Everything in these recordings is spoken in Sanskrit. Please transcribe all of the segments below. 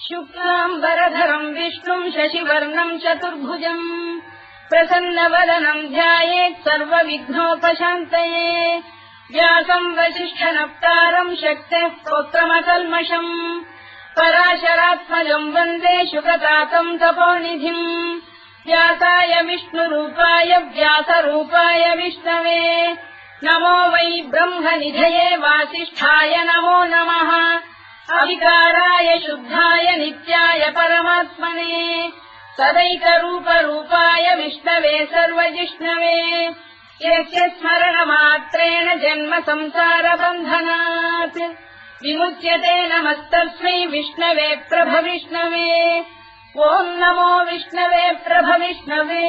शुक्लाम्बरधरम् विष्णुम् शशिवर्णम् चतुर्भुजम् प्रसन्नवदनम् ध्यायेत् सर्वविघ्नोपशान्तये व्यासम् वसिष्ठनप्तारम् शक्तेः पौत्रमकल्मषम् पराशरात्मजम् वन्दे शुकतातम् तपोनिधिम् व्यासाय विष्णुरूपाय व्यासरूपाय विष्णवे नमो वै ब्रह्मनिधये वासिष्ठाय नमो नमः अविकाराय शुद्धाय नित्याय परमात्मने सदैकरूपरूपाय विष्णवे सर्वजिष्णवे यस्य स्मरणमात्रेण जन्म संसारबन्धनात् विमुच्यते नमस्तस्मै विष्णवे प्रभविष्णवे ॐ नमो विष्णवे प्रभविष्णवे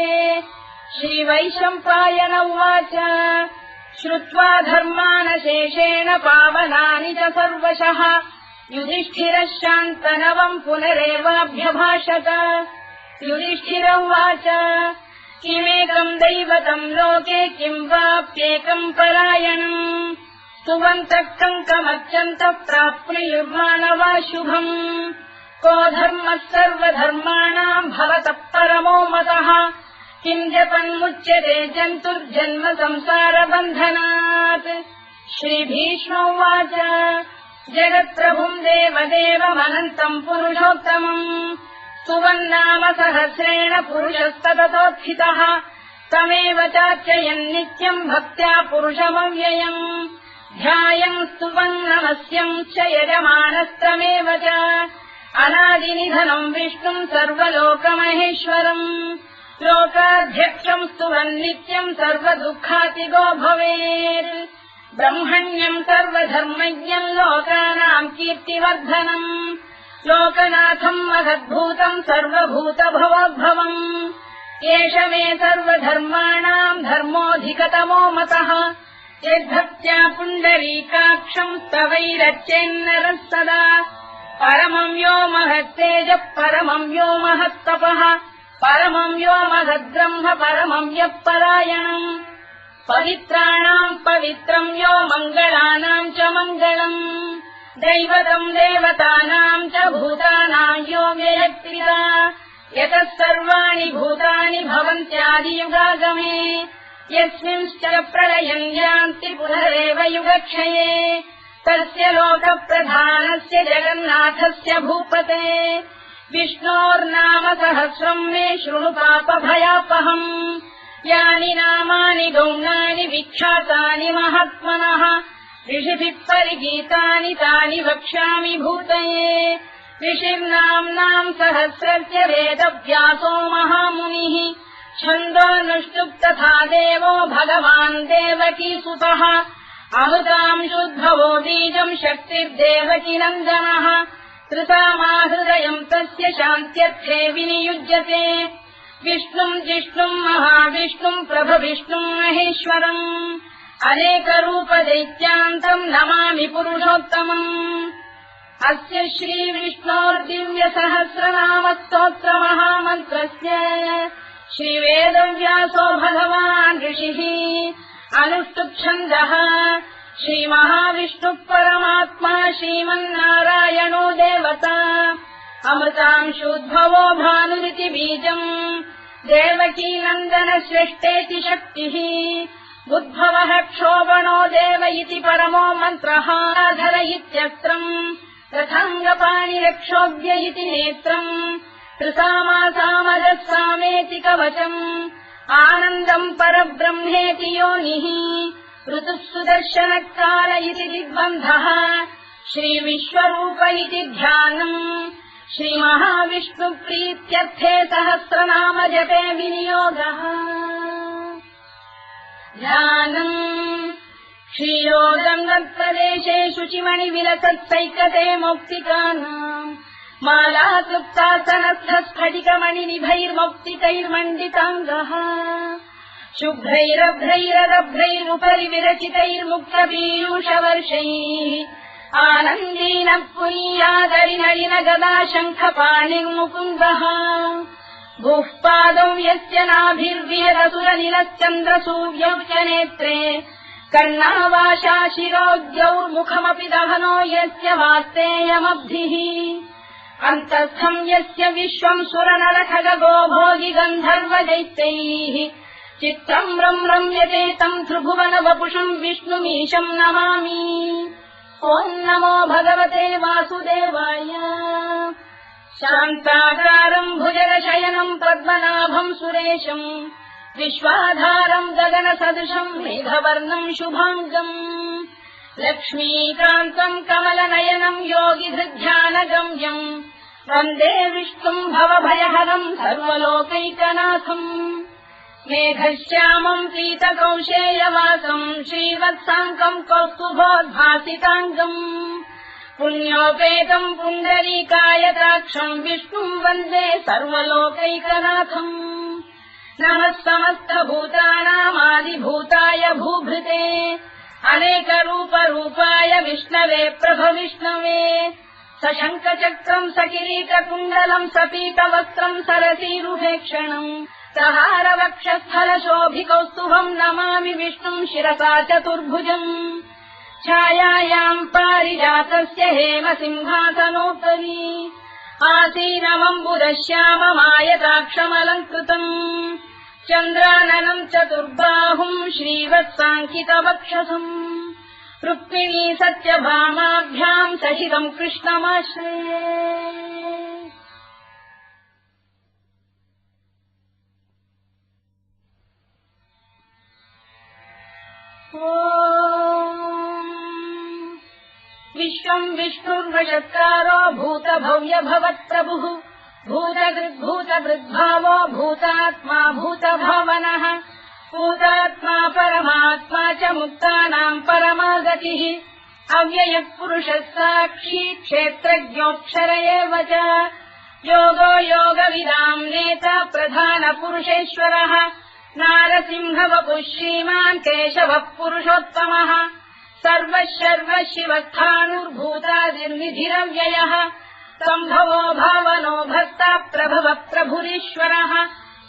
श्रीवैशम्पायन उवाच श्रुत्वा धर्मानशेषेण पावनानि च सर्वशः युधिष्ठिरः शान्तनवम् पुनरेवाभ्यभाषत युधिष्ठिर उवाच किमेकम् दैवतम् लोके किम् वाप्येकम् परायणम् सुवन्तः कङ्कमर्चन्तः प्राप्नुयुर्मानवा शुभम् को धर्मः सर्वधर्माणाम् भवतः परमो मतः किम् जपन्मुच्यते जन्तुर्जन्म संसारबन्धनात् श्रीभीष्म उवाच जगत्प्रभुम् देवदेवमनन्तम् पुरुषोत्तमम् सुवन्नाम सहस्रेण पुरुषस्तततोत्थितः तमेव चार्चयन् नित्यम् भक्त्या पुरुषमव्ययम् ध्यायम् स्तुवन्नमस्यम् च यजमानस्तमेव च अनादिनिधनम् विष्णुम् सर्वलोकमहेश्वरम् लोकाध्यक्षम् स्तुवन्नित्यम् सर्वदुःखातिगो भवेत् ब्रह्मण्यम् सर्वधर्मज्ञम् लोकानाम् कीर्तिवर्धनम् लोकनाथम् महद्भूतम् सर्वभूतभवोद्भवम् एष मे सर्वधर्माणाम् धर्मोऽधिकतमो मतः यद्भक्त्या पुण्डरीकाक्षम् स्तवैरच्चेन्नरः सदा परमम् यो महत्तेजः परमम् यो महत्तपः परमम् यो महद्ब्रह्म परमम् यः परायणम् पवित्राणाम् पवित्रम् यो मङ्गलानाम् च मङ्गलम् दैवतम् देवतानाम् च भूतानाम् यो व्ययक्तिदा यतः सर्वाणि भूतानि भवन्त्यादियुगागमे यस्मिंश्च प्रलयम् यान्ति पुनरेव युगक्षये तस्य लोकप्रधानस्य जगन्नाथस्य भूपते विष्णोर्नाम सहस्रम् मे शृणु पापभयापहम् यानि नामानि गौणानि विख्यातानि महात्मनः ऋषिभिः परिगीतानि तानि वक्ष्यामि भूतये ऋषिर्नाम्नाम् सहस्रस्य वेदव्यासो महामुनिः छन्दोऽनुष्टुप् तथा देवो भगवान् देवकीसुतः अमृताम् शुद्भवो बीजम् शक्तिर्देवकी नन्दनः कृतामाहृदयम् तस्य शान्त्यर्थे विनियुज्यते विष्णुम् जिष्णुम् महाविष्णुम् प्रभविष्णुम् महेश्वरम् अनेकरूपदैत्यान्तम् नमामि पुरुषोत्तमम् अस्य श्रीविष्णोर्दिव्यसहस्रनामस्तोत्रमहामन्त्रस्य श्रीवेदव्यासो भगवान् ऋषिः अनुष्टुप्छन्दः श्रीमहाविष्णुः परमात्मा श्रीमन्नारायणो देवता अमृतांशोद्भवो भानुरिति बीजम् देवकी नन्दन श्रेष्ठेति शक्तिः उद्भवः क्षोभणो देव इति परमो मन्त्रः धर इत्यस्त्रम् रथाङ्गपाणिरक्षोभ्य इति नेत्रम् त्रिसामासामजः सामेति कवचम् आनन्दम् परब्रह्मेति योनिः ऋतुः सुदर्शनकाल इति दिग्बन्धः श्रीविश्वरूप इति ध्यानम् श्रीमहाविष्णुप्रीत्यर्थे सहस्रनाम जपे विनियोगः ध्यानम् क्षीरोदङ्गप्रदेशे शुचिमणिविलसत्सैकते मौक्तिकानाम् मालाक्लुप्तासनस्थस्फटिकमणिनिभैर्मौक्तिकैर्मण्डिताङ्गः शुभ्रैरभ्रैरदभ्रैरुपरि विरचितैर्मुक्तपीयूषवर्षैः आनन्दीनः पुरीयादरिनलिन गदा शङ्खपाणिर्मुकुन्दः भूः पादौ यस्य नाभिर्विहरसुरनिलश्चन्द्रसूर्यौ च नेत्रे कर्णावाशा शिरोद्यौर्मुखमपि दहनो यस्य वास्तेयमब्धिः अन्तस्थम् यस्य विश्वम् सुरनरखगो भोगि गन्धर्वदैत्यैः चित्रम् रम्यते तम् त्रिभुवन वपुषम् विष्णुमीशम् नमामि ॐ नमो भगवते वासुदेवाय शान्ताकारम् भुजगशयनम् पद्मनाभम् सुरेशम् विश्वाधारम् गगनसदृशम् मेघवर्णम् शुभाङ्गम् लक्ष्मीकान्तम् कमलनयनम् योगिहृध्यानगम्यम् वन्दे विष्णुम् भवभयहरम् सर्वलोकैकनाथम् मेघश्यामम् पीतकौशेयवासम् श्रीवत्साङ्कम् कौस्तुभोद्भासिताङ्गम् पुण्योपेतम् पुण्डरीकायताक्षम् विष्णुम् वन्दे सर्वलोकैकनाथम् नमः समस्तभूतानामादिभूताय भूभृते अनेकरूपरूपाय विष्णवे प्रभविष्णवे सशङ्खचक्रम् सकिरीटकुण्डलम् सपीतवस्त्रम् सरसीरुहेक्षणम् सहारवक्षस्थलशोभिकौस्तुभम् नमामि विष्णुम् शिरसा चतुर्भुजम् छायायाम् पारिजातस्य हेमसिंहासनोपरि आसीनमम्बुदश्याममायताक्षमलङ्कृतम् चन्द्राननम् चतुर्बाहुम् श्रीवत्साङ्कितवक्षसम् रुक्मिणी सत्यभामाभ्याम् सहितम् कृष्णमाश्रये विश्वम् विष्णुर्वशत्कारो भूतभव्य भवत्प्रभुः भूतभृद्भावो भूतात्मा भूतभावनः भूतात्मा परमात्मा च मुक्तानाम् परमागतिः अव्ययः पुरुषः साक्षी क्षेत्रज्ञोऽक्षर एव च योगो योगविदाम् नेता प्रधानपुरुषेश्वरः नारसिंहवपुः श्रीमान् केशवः पुरुषोत्तमः सर्वः शिवस्थाणुर्भूतादिर्निधिरव्ययः सम्भवो भावनो भक्ता प्रभवः प्रभुरीश्वरः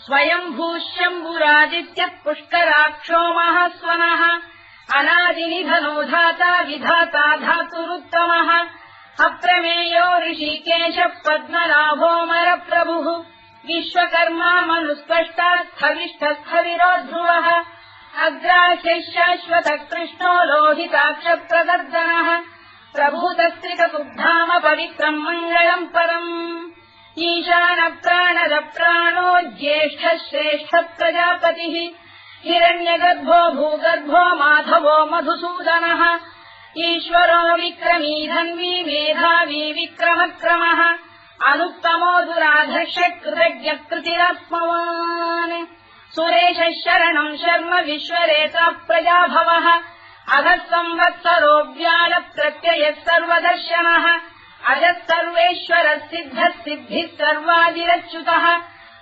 स्वयम्भूः शम्भुरादित्यः पुष्कराक्षो महास्वनः अनादिनिधनो धाता विधाता धातुरुत्तमः अप्रमेयो ऋषिकेशः पद्मनाभोऽमरप्रभुः विश्वकर्मा मनुस्पष्टा स्थविष्ठस्थविरो ध्रुवः अग्राह्यः शाश्वतः कृष्णो लोहिताक्षप्रदर्दनः प्रभूतस्त्रिककुब्धाम पवित्रम् मङ्गलम् परम् ईशानप्राणदप्राणो ज्येष्ठः श्रेष्ठः प्रजापतिः हिरण्यगर्भो भूगर्भो माधवो मधुसूदनः ईश्वरो विक्रमी धन्वी मेधावी विक्रमक्रमः अनुत्तमो दुराधर्षः कृतज्ञः कृतिरात्मवान् सुरेशः शरणम् शर्म विश्वरेता प्रजाभवः अधः संवत्सरो व्यालप्रत्ययः सर्वदर्शनः अजः सर्वेश्वरः सिद्धः सिद्धिः सर्वादिरच्युतः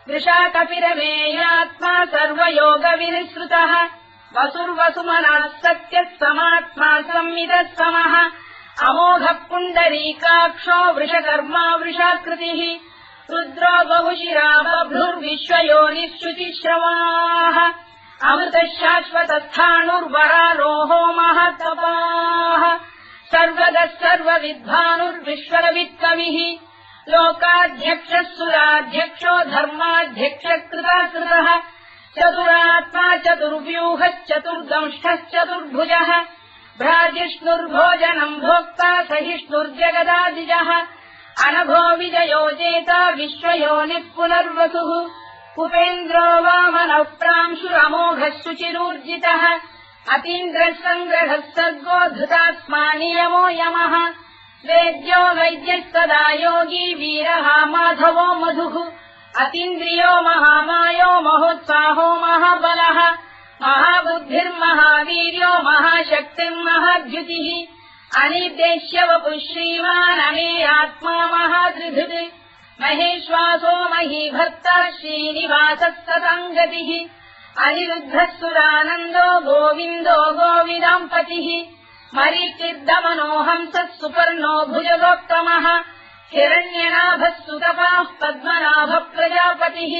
वृषाकपिरमेयात्मा सर्वयोगविनिसृतः वसुर्वसुमनः सत्यः समात्मा संविदः समः अमोघः पुण्डरीकाक्षो वृषकर्मा वृषाकृतिः रुद्रो बहुशिरा बभ्रुर्विश्वयोनिः शुचिश्रवाः अमृतः शाश्वतस्थाणुर्वरारोहो महातपाः सर्वगः सर्वविद्वानुर्विश्वरवित्कविः लोकाध्यक्षः सुराध्यक्षो धर्माध्यक्षः कृताकृतः चतुरात्मा चतुर्व्यूहश्चतुर्दंष्टश्चतुर्भुजः भ्राजिष्णुर्भोजनम् भोक्ता सहिष्णुर्जगदादिजः अनभो विजयो जेता विश्वयोनिः पुनर्वसुः उपेन्द्रो वामनः प्रांशुरमोघः शुचिरूर्जितः अतीन्द्रः सङ्ग्रहः सर्गो धृतात्मा नियमो यमः वेद्यो वैद्यः सदा योगी वीरः माधवो मधुः अतीन्द्रियो महामायो महोत्साहो महाबलः महाबुद्धिर्महावीर्यो महाशक्तिर्महाद्युतिः अनिर्देश्य वपुः श्रीमान् अमेयात्मा महाधृधृत् महेश्वासो महीभक्तः श्रीनिवासः सताङ्गतिः अनिरुद्धः सुरानन्दो गोविन्दो गोविदाम्पतिः मरीचिर्दमनो हंसः सुपर्णो भुजगोत्तमः हिरण्यनाभः सुतपाः पद्मनाभः प्रजापतिः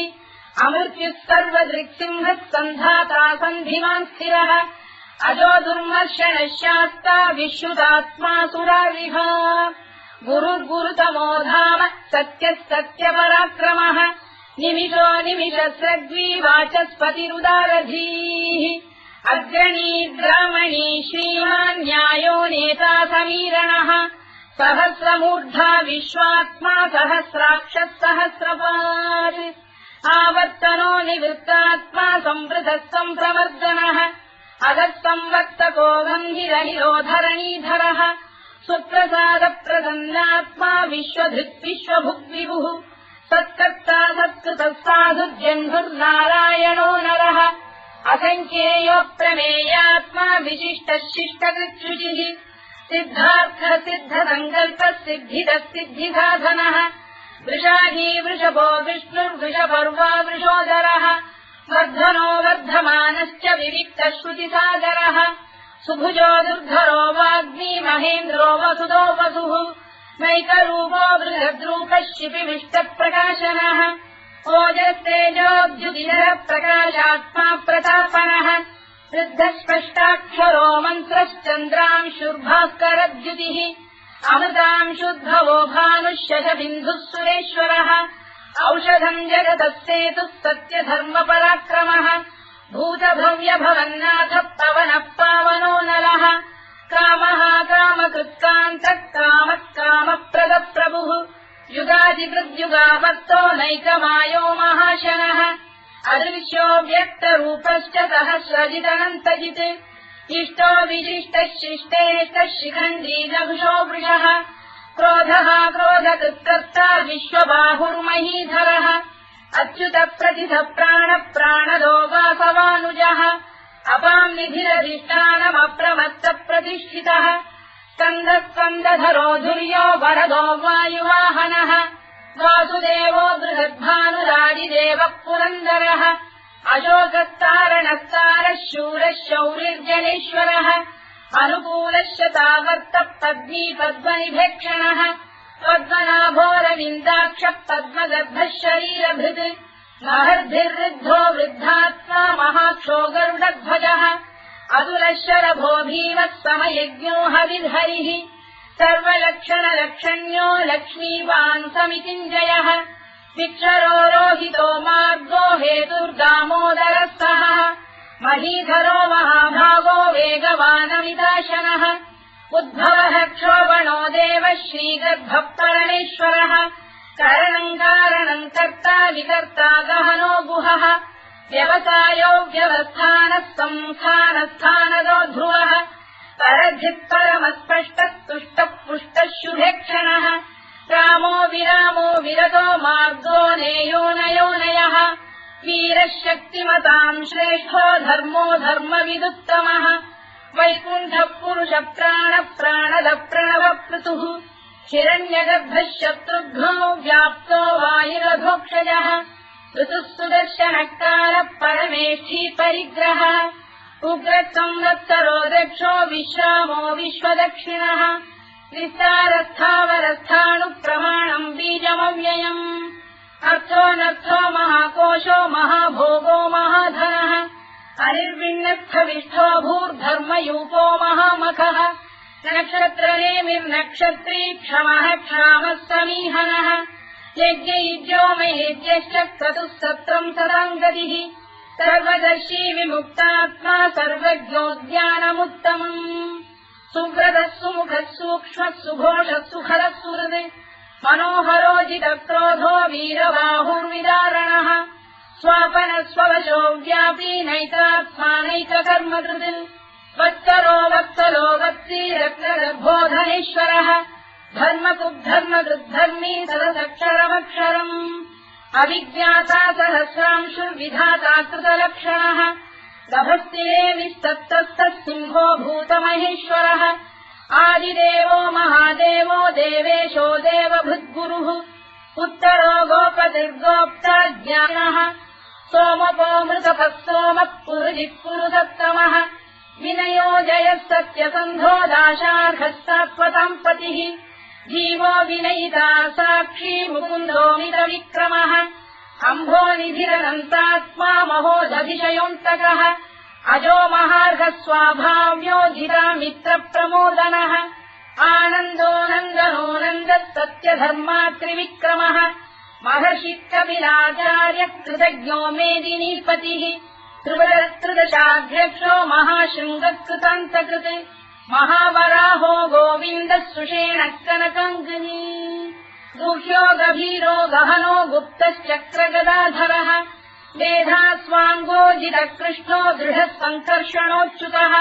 अमृत्युः सर्वदृक्सिंहः सन्धाता सन्धिमान् स्थिरः अजो दुर्मर्षणः शास्ता विश्रुतात्मा सुरारिः गुरुर्गुरुतमो धाम सत्यः सत्यपराक्रमः निमिषो निमिषस्रग्वी वाचस्पतिरुदारधीः अग्रणी ग्रामणी श्रीमान् न्यायो नेता समीरणः सहस्रमूर्धा विश्वात्मा सहस्राक्षः सहस्रपात् आवर्तनो निवृत्तात्मा संवृतः सम्प्रवर्धनः अधः संवर्तको गन्धिरनिरोधरणीधरः सुप्रसादप्रसन्नात्मा विश्वधृत् विश्वभुग्विभुः सत्कर्ता सत्कृतः साधुर्जह्नुर्नारायणो नरः असङ्ख्येयो प्रमेयात्मा विशिष्टः शिष्टकृच्छुचिः सिद्धार्थः सिद्धसङ्कल्पः सिद्धिदः सिद्धिसाधनः वृषाही वृषभो विष्णुर्वृषपर्वा वृषोदरः वर्धनो वर्धमानश्च विविक्तः श्रुतिसागरः सुभुजो दुर्धरो वाग्मी महेन्द्रो वसुदो वसुः नैकरूपो बृहद्रूपः शिपिविष्टप्रकाशनः ओजस्तेजोद्युतिधरः प्रकाशात्मा प्रतापनः वृद्धः स्पष्टाक्षरो मन्त्रश्चन्द्रांशुर्भास्करद्युतिः अमृतांशुद्भवो भानुः शशबिन्दुः सुरेश्वरः औषधम् जगतः सेतुः सत्यधर्मपराक्रमः भूतभव्यभवन्नाथः पवनः पावनो नलः कामः कामकृत्कान्तः कामः कामप्रदप्रभुः युगादिकृद्युगावर्तो नैकमायो महाशनः अदृश्यो व्यक्तरूपश्च सहस्रजिदनन्तजित् इष्टो विशिष्टः शिष्टेष्टः शिखण्डी नभुषो वृषः क्रोधः क्रोधकृत्कर्ता विश्वबाहुर्महीधरः अच्युतः प्रतिथः प्राणः प्राणदो वासवानुजः अपाम् निधिरधिष्ठानमप्रमत्तप्रतिष्ठितः स्कन्दः स्कन्दधरो धुर्यो वरदो वायुवाहनः वासुदेवो बृहद्भानुरादिदेवः पुरन्दरः अशोकस्तारणस्तारः शूरः शौरिर्जनेश्वरः अनुकूलश्च तावर्तः पद्मी पद्मनिभेक्षणः पद्मनाभोरविन्दाक्षः पद्मगर्भः शरीरभृत् महर्भिर्वृद्धो वृद्धात्मा महाक्षो गरुडध्वजः अतुलः शरभो भीमः समयज्ञो हविर्हरिः सर्वलक्षणलक्षण्यो लक्ष्मीवान् समितिञ्जयः विक्षरो रोहितो मार्गो हेतुर्दामोदरः सहः महीधरो महाभागो वेगवानमिदाशनः उद्भवः क्षोभणो देवः श्रीगर्भः परमेश्वरः करणम् कारणम् कर्ता विकर्ता गहनो गुहः व्यवसायो व्यवस्थानः संस्थानस्थानदो ध्रुवः परधिः परमस्पष्टः तुष्टः पुष्टः शुभेक्षणः रामो विरामो विरतो मार्गो नेयोनयोनयः वीरः शक्तिमताम् श्रेष्ठो धर्मो धर्मविदुत्तमः वैकुण्ठः पुरुषः प्राणः प्राणदः प्रणवपृतुः हिरण्यगर्भः शत्रुघ्नो व्याप्तो वायुरधोक्षजः ऋतुः सुदर्शनः कालः परमेष्ठी परिग्रहः उग्रः संवत्सरो दक्षो विश्रामो विश्वदक्षिणः विस्तारस्थावरस्थाणुप्रमाणम् बीजमव्ययम् अर्थोऽनर्थो महाकोशो महाभोगो महाधनः अनिर्विण्णस्थविष्ठो भूर्धर्मयूपो महामखः नक्षत्रनेमिर्नक्षत्री क्षमः क्षामः समीहनः यज्ञयुज्यो महेज्यश्च क्रतुः सत्रम् सदाम् गतिः सर्वदर्शी विमुक्तात्मा सर्वज्ञोद्यानमुत्तमम् सुव्रतः सुमुखः सूक्ष्मः सुघोषः सुखदः सुहृत् मनोहरोजितक्रोधो वीरबाहुर्विदारणः स्वापनः स्ववशो व्यापी नैतात्मा नैककर्मकृत् वत्सरो वत्सलो वत्सी रत्नगर्भोधनेश्वरः धर्मकुद्धर्मकृद्धर्मी सदसक्षरमक्षरम् अविज्ञाता सहस्रांशुर्विधाता कृतलक्षणः गभस्तिरे विस्तप्तस्तः सिंहो भूतमहेश्वरः आदिदेवो महादेवो देवेशो देवभृद्गुरुः उत्तरो गोपतिर्गोप्ता ज्ञानः सोमपो मृतपः सोमः पुरुजिः पुरुषोत्तमः विनयो जयः सत्यसन्धो दाशार्हः सात्वताम् पतिः जीवो विनयिता साक्षी मुकुन्दो मितविक्रमः अम्भोनिधिरनन्तात्मा महोदधिशयोऽन्तकः अजो महार्घ स्वाभाव्यो जिता मित्र प्रमोदनः आनन्दो नन्दनो नन्दः सत्यधर्मा त्रिविक्रमः महर्षि कपिलाचार्य कृतज्ञो मेदिनीपतिः त्रिदशाध्यक्षो महाशृङ्गकृतान्तकृत् महावराहो गोविन्दः सुषेण कनकाङ्गनी गुह्यो गभीरो गहनो गुप्तश्चक्रगदाधरः मेधास्वाङ्गोजितः कृष्णो दृढः सङ्कर्षणोच्युतः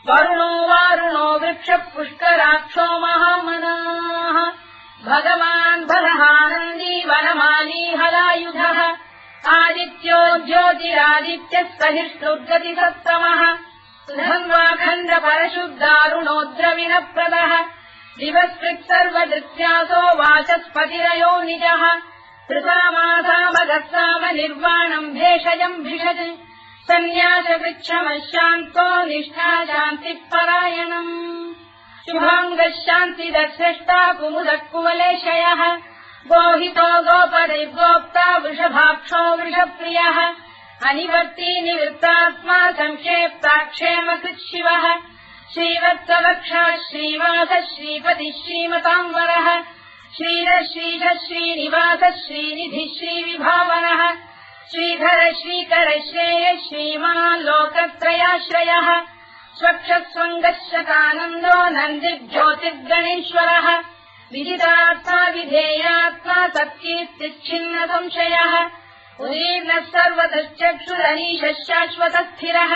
वरुणो वारुणो वृक्षः पुष्कराक्षो महामनाः भगवान् बलहानन्दी वनमाली हलायुधः आदित्यो ज्योतिरादित्यः सहिष्णुर्गतिसत्तमः सुधन्वाखण्ड परशुद्धारुणोद्रविनप्रदः दिवस्कृत् सर्वदृत्यासो वाचस्पतिरयो निजः कृतामासामगस्साम निर्वाणम् भेषजम् भिषज सन्न्यासवृक्षमशान्तो निष्ठा शान्तिः परायणम् शुभाङ्गः शान्तिदश्रेष्टा कुमुदः कुवलेशयः गोहितो गोपदैर्गोप्ता वृषभाक्षो वृषप्रियः अनिवर्ती निवृत्तात्मा संक्षेप्ताक्षेमकृत् शिवः श्रीवत्सवक्षः श्रीवासः श्रीपतिः श्रीमताम्बरः श्रीधः श्रीधः श्रीनिवासः श्रीनिधिः श्रीविभावनः श्रीधर श्रीकर श्रेयः श्रीमान् लोकत्रयाश्रयः स्वक्षस्वङ्गः शतानन्दो नन्दिर्ज्योतिर्गणेश्वरः विदितात्मा विधेयात्मा तत्कीर्तिच्छिन्न संशयः उदीर्णः सर्वतश्चक्षुरनीशः शाश्वतस्थिरः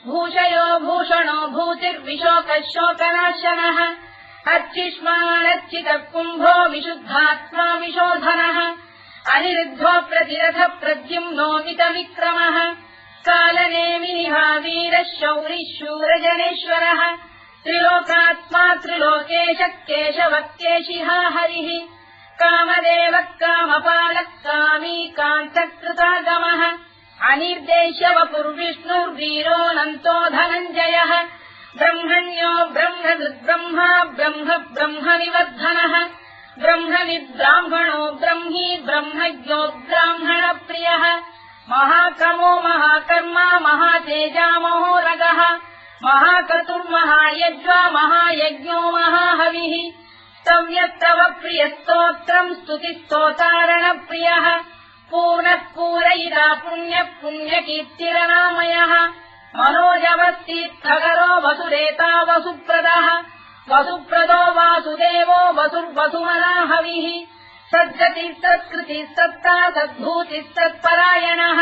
भूषयो भूषणो भूतिर्विशोकः शोकनाशनः अर्चिष्मानर्चितः कुम्भो विशुद्धात्मा विशोधनः अनिरुद्धो प्रतिरथ प्रद्युम्नोमितविक्रमः कालनेमिनिहा वीरः शौरिः शूरजनेश्वरः त्रिलोकात्मा त्रिलोकेशः केशवः केशिहा हरिः कामदेवः कामपालः कामी कान्तकृतागमः अनिर्देश्य वपुर्विष्णुर्वीरोऽनन्तो धनञ्जयः ब्रह्मण्यो ब्रह्मकृद्ब्रह्मा ब्रह्म ब्रह्मनिवर्धनः ब्रह्मविद्ब्राह्मणो ब्रह्मी ब्रह्मज्ञो ब्राह्मणप्रियः महाक्रमो महाकर्मा महातेजा महोरगः महाक्रतुर्महायज्वा महायज्ञो महाहविः स्तव्यस्तव प्रियस्तोत्रम् स्तुतिस्तोतारणप्रियः पूर्णः पूरयिता पुण्यः पुण्यकीर्तिरनामयः मनोजवस्तीर्थकरो वसुरेता वसुप्रदः वसुप्रदो वासुदेवो वसुर्वसुमनाहविः सद्गतिः सत्कृतिः सत्ता सद्भूतिः सत्परायणः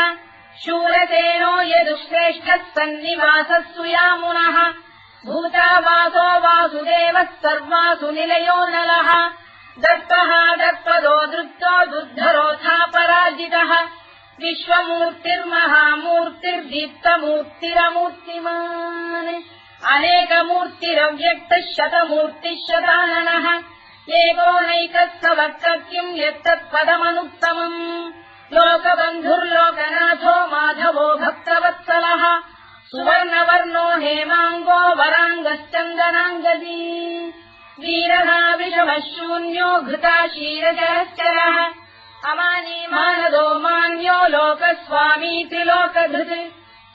शूरसेनो यदुश्रेष्ठः सन्निवासः सुयामुनः भूतावासो वासुदेवः सर्वासु निलयो नलः दत्तः दत्पदो दृप्तो दुर्धरोऽथापराजितः विश्वमूर्तिर्महामूर्तिर्दीप्तमूर्तिरमूर्तिमान् अनेकमूर्तिरव्यक्तः शतमूर्तिः शताननः एकोनैकः सवक्तकिम् यत्तत्पदमनुत्तमम् लोकबन्धुर्लोकनाथो माधवो भक्तवत्सलः सुवर्णवर्णो हेमाङ्गो वराङ्गश्चन्दनाङ्गदी वीरः विषमः शून्यो घृता क्षीरजरश्चरः अमानी मानदो मान्यो लोकस्वामी त्रिलोकधृत्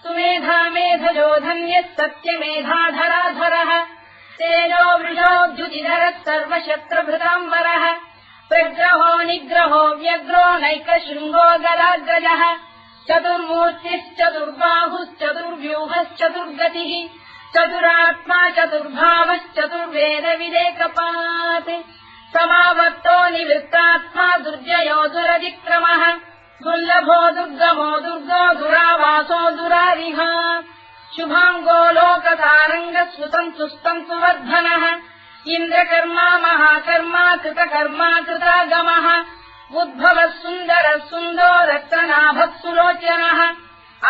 सुमेधा मेधजो धन्यः सत्यमेधाधराधरः तेजो वृषोऽद्युतिधरः सर्वशत्रुभृताम्बरः प्रग्रहो निग्रहो व्यग्रो नैकशृङ्गो गदाग्रजः चतुर्मूर्तिश्चतुर्बाहुश्चतुर्व्यूहश्चतुर्गतिः चतुरात्मा चतुर्भावश्चतुर्वेदविदेकपात् समावर्तो निवृत्तात्मा दुर्जयो दुरतिक्रमः दुर्लभो दुर्गमो दुर्गो दुरावासो दुरारिः शुभाङ्गो लोकतारङ्गः सुतन्तु वर्धनः इन्द्रकर्मा महाकर्मा कृतकर्मा कृतागमः उद्भवः सुन्दरः सुन्दो रक्तनाभः सुलोचनः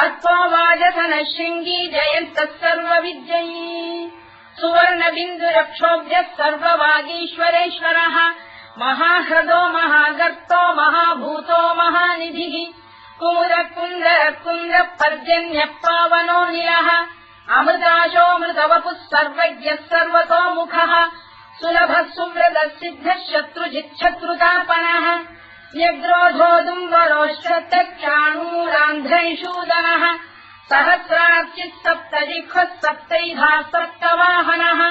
अल्पो वाजसनः शृङ्गी जयन्तः सर्वविद्ययी सुवर्णबिन्दुरक्षोभ्यः सर्ववागीश्वरेश्वरः महाह्रदो महागर्तो महाभूतो महानिधिः कुमुदकुन्दरकुन्दः पर्जन्यः पावनो निलः अमृताशोऽमृतवपुः सर्वज्ञः सर्वतोमुखः सुलभः सुव्रतः सिद्धः शत्रुजिच्छत्रुतापनः व्यग्रोधोदुम्बरोश्चक्षाणूरान्ध्रैषूदनः सहस्रार्चिः सप्तजिह्वः सप्तैधाः सप्तवाहनः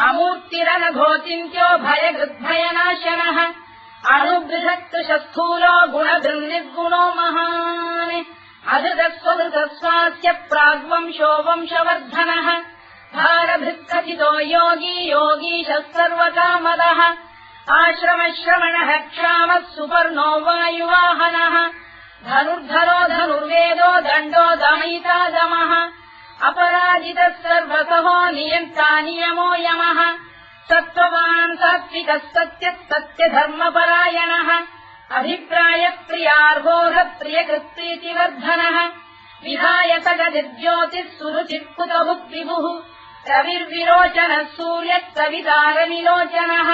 अमूर्तिरनघोचिन्त्यो भयगृद्भयनाशनः अणुबृहत्कृशस्थूलो गुणधृन्निर्गुणो महान् अधृतस्वधृतस्वास्य प्राग्वंशो वंशवर्धनः भारभृत्कथितो योगी योगीशः सर्वकामदः आश्रमश्रवणः क्षामः सुपर्णो वायुवाहनः धनुर्धरो धनुर्वेदो दण्डो दमयिता दमः अपराजितः सर्वसहो नियन्ता नियमो यमः सत्त्ववान् सात्विकः सत्यः सत्यधर्मपरायणः अभिप्रायप्रियार्होः प्रियकृत्प्रीतिवर्धनः विधायतगतिर्ज्योतिः सुरुचित्कुतभुक्विभुः रविर्विरोचनः सूर्यः सवितारविलोचनः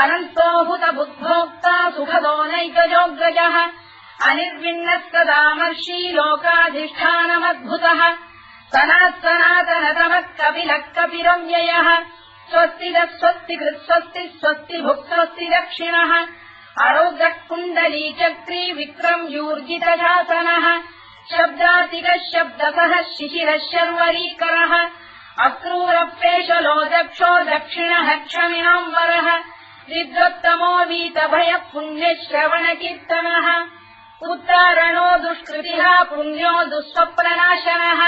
अनन्तो हुतबुद्भोक्ता सुखदो नैकजोऽग्रजः अनिर्विण्णः सदामर्षी लोकाधिष्ठानमद्भुतः सनातनतमः कपिलः कपिरव्ययः स्वस्तिदः स्वस्तिकृत् स्वस्ति स्वस्तिभुक् स्वस्ति दक्षिणः अरौद्रः कुण्डली चक्री विक्रम्यूर्जितशासनः शब्दातिकः शब्दसः शिशिरः शर्वरीकरः अक्रूरप्रेषलो दक्षो दक्षिणः क्षमिणाम्बरः विद्वत्तमो वीतभयः पुण्यश्रवणकीर्तनः उत्तारणो दुष्कृतिः पुण्यो दुःस्वप्ननाशनः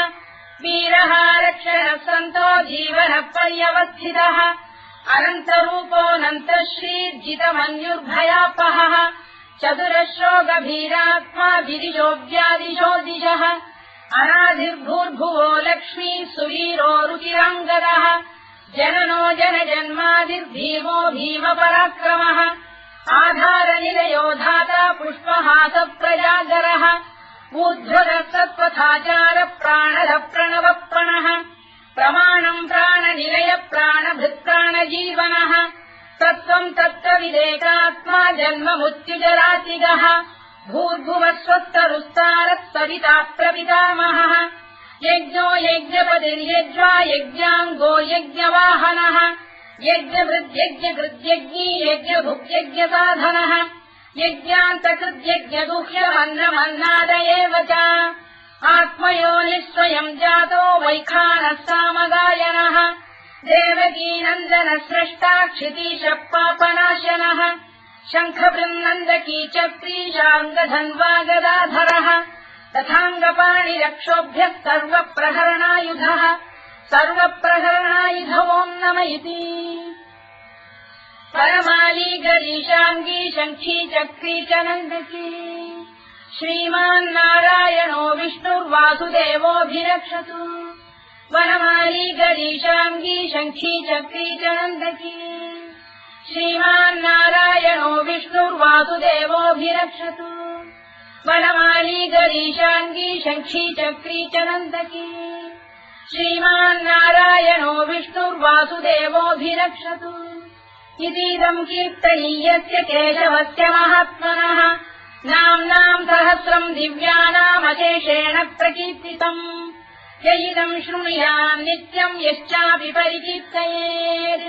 वीरः रक्षणः सन्तो जीवनः पर्यवस्थितः अनन्तरूपोऽनन्तश्रीर्जितमन्युर्भयापहः चतुरश्रो गभीरात्मा विदिशो व्यादिशो दिशः अनाधिर्भूर्भुवो लक्ष्मी सुवीरो रुचिराङ्गदः जननो जनजन्मादिर्भीमो भीमपराक्रमः आधारनिलयो धाता पुष्पहासप्रजागरः ऊर्ध्वरः सत्त्वथाचार प्राणः प्रणवप्रणः प्रमाणम् प्राणनिलय प्राणभृत्प्राणजीवनः तत्त्वम् तत्त्वविदेकात्मा जन्ममृत्युजरातिगः भूर्भुवः स्वस्तरुस्तारः सविता प्रपितामहः यज्ञो यज्ञपतिर्यज्वा यज्ञाङ्गो यज्ञवाहनः यज्ञभृद्यज्ञकृद्यज्ञी यज्ञभुक्यज्ञसाधनः यज्ञान्तकृद्यज्ञगुह्यमन्नमन्नाद एव च आत्मयोनिः स्वयम् जातो वैखानः सामगायनः देवकीनन्दनः स्रष्टा क्षितीशः पापनाशनः शङ्खबृन्नन्दकी चक्रीशाङ्गधन्वा गदाधरः तथाङ्गपाणिरक्षोभ्यः सर्वप्रहरणायुधः सर्वप्रहरणायुध ओम् नम इति परमाली गरीशाङ्गी शङ्खी चक्री च नन्दकी श्रीमान्नारायणो विष्णुर्वासुदेवोऽभिरक्षतु वनमाली गरीशाङ्गी शङ्खी चक्री च नन्दकी श्रीमान्नारायणो विष्णुर्वासुदेवोऽभिरक्षतु वनमाली गरीशाङ्गी शङ्खी चक्री च नन्दकी श्रीमान्नारायणो विष्णुर्वासुदेवोऽभिरक्षतु इतीदम् कीर्तनीयस्य केशवस्य महात्मनः नाम्नाम् सहस्रम् दिव्यानामशेषेण प्रकीर्तितम् य इदम् शृणुयाम् नित्यम् यश्चापि परिकीर्तयेत्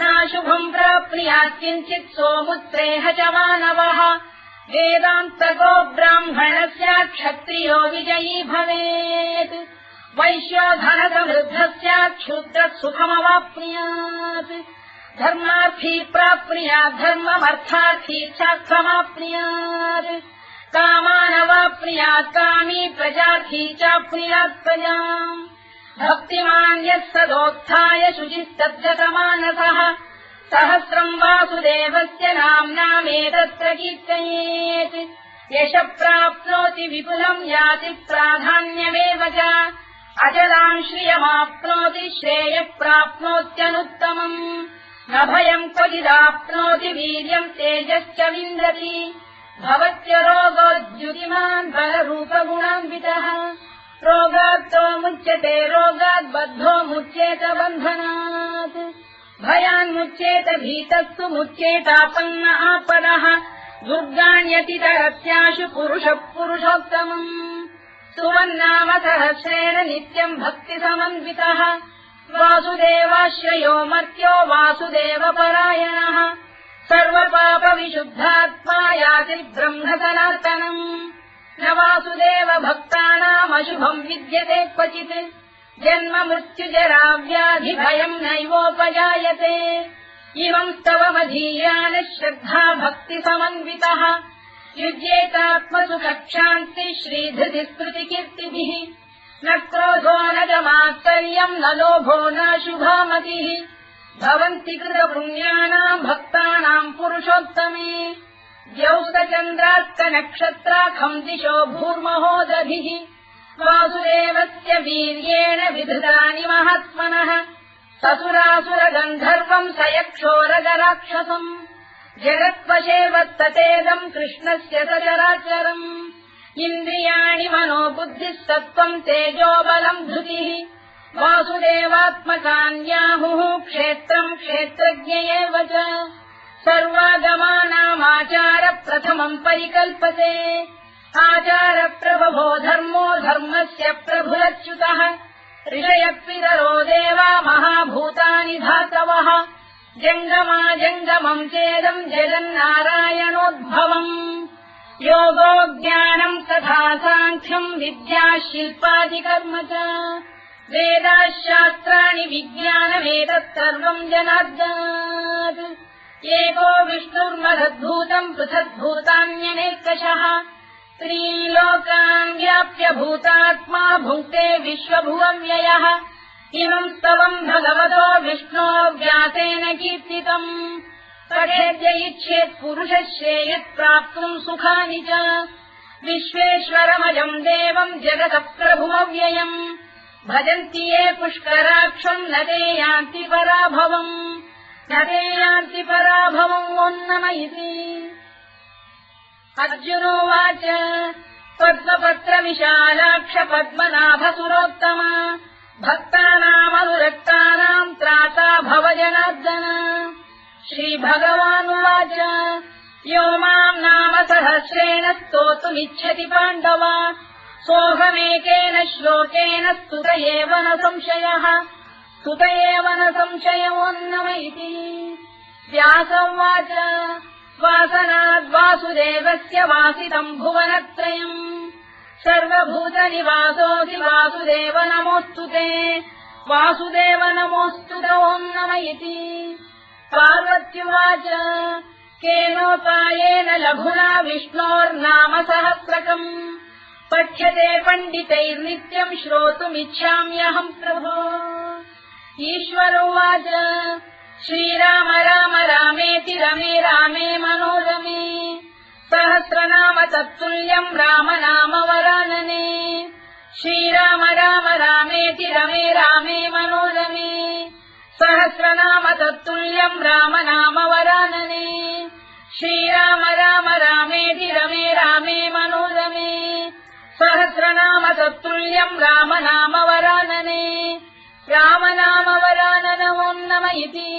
नाशुभम् प्राप्नुयात् किञ्चित् सोमुत्रेह च मानवः वेदान्तको ब्राह्मणस्य क्षत्रियो विजयी भवेत् वैश्यो धनसमृद्धस्य क्षुद्रः सुखमवाप्नुयात् धर्मार्थी प्राप्नुयात् धर्ममर्थार्थी चार्थमाप्नुयात् कामानवाप्नुयात् कामी प्रजार्थी चाप्नुयात् प्रजाम् भक्तिमान् यः सदोत्थाय शुचिस्तद्धतमानसः सहस्रम् वासुदेवस्य नाम्नामेतत्र कीर्तयेत् यशः प्राप्नोति विपुलम् याति प्राधान्यमेव च अचलाम् श्रियमाप्नोति श्रेयः प्राप्नोत्यनुत्तमम् न भयम् क्वचिदाप्नोति वीर्यम् तेजश्च विन्दति भवत्य रोगोद्युतिमान् बलरूपगुणान्वितः रोगात्तो मुच्यते रोगात् बद्धो मुच्येत बन्धनात् भयान्मुच्येत भीतस्तु मुच्येतापन्न आपदः दुर्गाण्यतितरत्याशु पुरुषः पुरुषोत्तमम् सुवन्नाम सहस्रेण नित्यम् भक्तिसमन्वितः वासुदेवाश्रयो मर्त्यो वासुदेवपरायणः सर्वपापविशुद्धात्मा याति ब्रह्म सनातनम् न वासुदेव भक्तानामशुभम् विद्यते क्वचित् जन्म मृत्युजरा व्याधि भयम् नैवोपजायते इमम् स्तवमधीयानः श्रद्धा भक्ति समन्वितः युज्येतात्मसुखक्षान्ति श्रीधृति स्तुतिकीर्तिभिः न क्रोधो न च मात्सर्यम् न लोभो न शुभामतिः भवन्ति कृतपुण्यानाम् भक्तानाम् पुरुषोत्तमे द्यौस्तचन्द्रास्तनक्षत्राखम् दिशो भूर्महो दधिः वासुदेवस्य वीर्येण विधृतानि महात्मनः ससुरासुरगन्धर्वम् स यक्षोरगराक्षसम् जगत्वशे वत्ततेदम् कृष्णस्य सचराचरम् इन्द्रियाणि मनो बुद्धिः सत्त्वम् तेजोबलम् धृतिः वासुदेवात्मकान्याहुः क्षेत्रम् क्षेत्रज्ञ एव च सर्वागमानामाचार प्रथमम् परिकल्पते आचारप्रभवो धर्मो धर्मस्य प्रभुरच्युतः ऋषयपितरो देवा महाभूतानि धातवः जङ्गमाजङ्गमम् चेदम् जगन्नारायणोद्भवम् योगो ज्ञानम् तथा साङ्ख्यम् विद्या शिल्पादिकर्म च वेदाः शास्त्राणि विज्ञानमेतत् सर्वम् जनार्दनात् एको विष्णुर्महद्भूतम् पृथग्भूतान्यनेकशः त्रीन् लोकान् व्याप्य भूतात्मा भुङ्क्ते विश्वभुवव्ययः इमम् स्तवम् भगवतो विष्णो व्यासेन कीर्तितम् पठेद्य इच्छेत् पुरुषः श्रेयत् प्राप्तुम् सुखानि च विश्वेश्वरमजम् देवम् जगतः प्रभुमव्ययम् भजन्ति ये पुष्कराक्षम् न ते यान्ति पराभवम् न ते यान्ति पराभवम् ओन्नम इति अर्जुनोवाच पद्मपत्रविशालाक्ष पद्मनाभसुरोत्तम भक्तानामनुरक्तानाम् त्राता भव जनार्दन श्रीभगवानुवाच यो माम् नाम सहस्रेण स्तोतुमिच्छति पाण्डव सोऽहमेकेन श्लोकेन स्तुत एव न संशयः स्तुत एव न संशयोऽन्नम इति व्यासोवाच वासनाद्वासुदेवस्य वासितम् भुवनत्रयम् सर्वभूतनिवासोऽसि वासुदेव नमोऽस्तु ते वासुदेव नमोऽस्तु ते ओन्नम इति पार्वत्युवाच केनोपायेन लघुना विष्णोर्नाम सहस्रकम् पठ्यते पण्डितैर्नित्यम् श्रोतुमिच्छाम्यहम् प्रभो ईश्वरोवाच श्रीराम राम रामेति रमे रामे मनोरमे सहस्रनाम तत्तुल्यम् राम नाम वरानने श्रीराम राम रामेति रमे रामे मनोरमे सहस्रनाम तत्तुल्यम् राम नाम वरानने श्रीराम राम रामेति रमे रामे मनोरमे सहस्रनाम तत्तुल्यम् राम नाम वरानने राम नाम वराननमोन्नम इति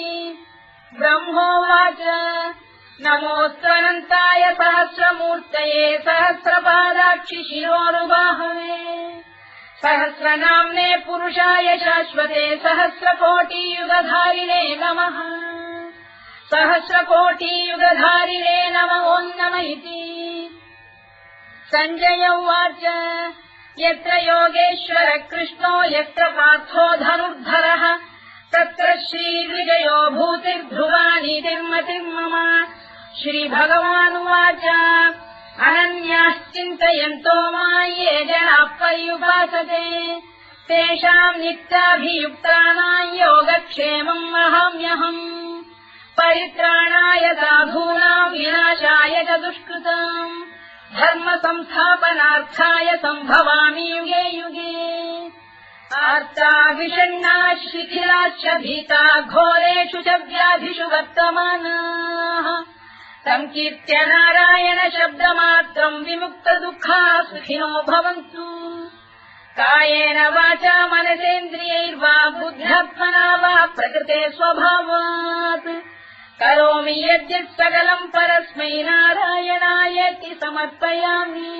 ब्रह्मोवाच नमोऽस्त्वनन्ताय सहस्रमूर्तये सहस्रपादाक्षि शिरोरुबाहवे सहस्रनाम्ने पुरुषाय शाश्वते सहस्रकोटियुगधारिणे नमः सहस्रकोटियुगधारिणे नमोऽन्नम इति सञ्जय उवाच यत्र योगेश्वर कृष्णो यत्र पार्थो धनुर्धरः तत्र श्रीविजयो भूतिर्ध्रुवानीतिर्मतिर्मम श्रीभगवानुवाच अनन्याश्चिन्तयन्तो मां ये जनाः पर्युपासते तेषाम् नित्याभियुक्तानाम् योगक्षेमम् वहाम्यहम् परित्राणाय साधूनाम् विनाशाय च दुष्कृताम् धर्म संस्थापनार्थाय सम्भवामि युगे युगे आर्ता विषण्णाः शिथिलाश्च भीता घोरेषु च व्याधिषु वर्तमानाः संकीर्त्य नारायण शब्दमात्रम् विमुक्त दुःखाः सुखिनो भवन्तु कायेन वाचा मनसेन्द्रियैर्वा बुद्ध्यात्मना वा प्रकृते स्वभावात् करोमि यद्यत् सकलम् परस्मै नारायणायेति समर्पयामि।